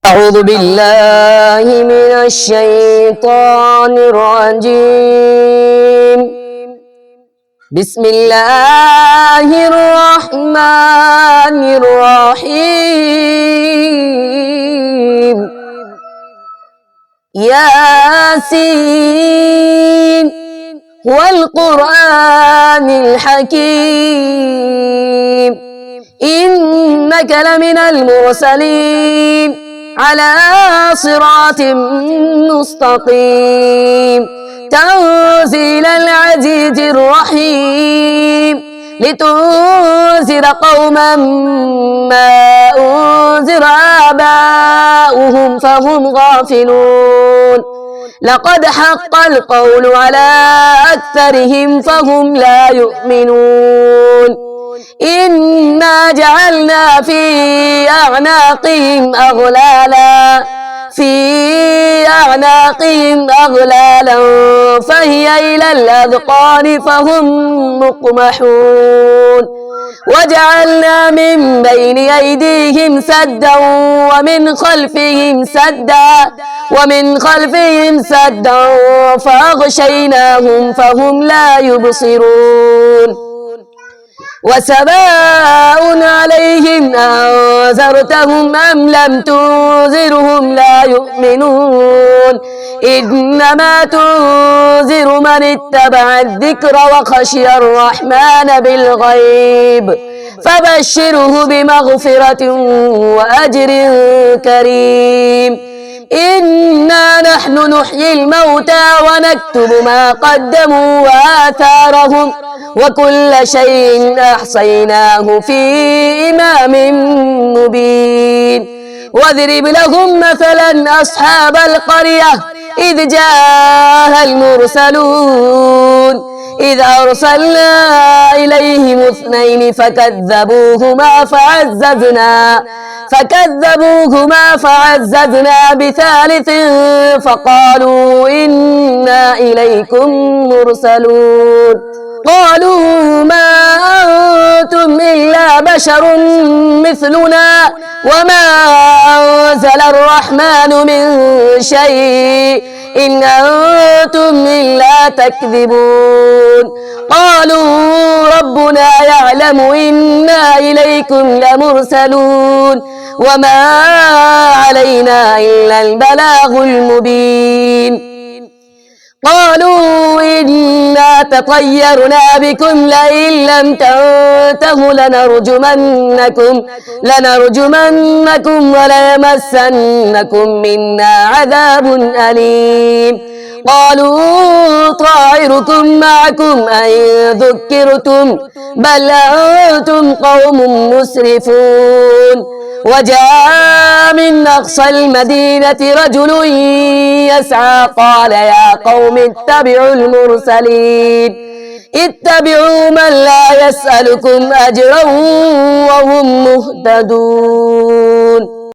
أعوذ بالله من الشيطان الرجيم. بسم الله الرحمن الرحيم. ياسين والقرآن الحكيم إنك لمن المرسلين على صراط مستقيم تنزيل العزيز الرحيم لتنذر قوما ما أنذر آباؤهم فهم غافلون لقد حق القول على أكثرهم فهم لا يؤمنون إنا جعلنا في أعناقهم أغلالا فهي إلى الأذقان فهم مقمحون وجعلنا من بين أيديهم سدا ومن خلفهم سدا فأغشيناهم فهم لا يبصرون وسواء عليهم أنذرتهم أم لم تنذرهم لا يؤمنون إنما تنذر من اتبع الذكر وخشي الرحمن بالغيب فبشره بمغفرة وأجر كريم إنا نحن نحيي الموتى ونكتب ما قدموا وآثارهم وكل شيء أحصيناه في إمام مبين واضرب لهم مثلا أصحاب القرية إذ جاءها المرسلون إذ أرسلنا إليهم 2 فكذبوهما فعززنا ب3 فقالوا إنا إليكم مرسلون قالوا ما أنتم إلا بشر مثلنا وما أنزل الرحمن من شيء إن أنتم إلا تكذبون قالوا ربنا يعلم إنا إليكم لمرسلون وما علينا إلا البلاغ المبين قالوا إنا تطيرنا بكم لئن لم تنتهوا لنرجمنكم وليمسنكم منا عذاب أليم قالوا طائركم معكم أئن ذكرتم بل أنتم قوم مسرفون وجاء من أقصى المدينة رجل يسعى قال يا قوم اتبعوا المرسلين اتبعوا من لا يسألكم أجرا وهم مهتدون.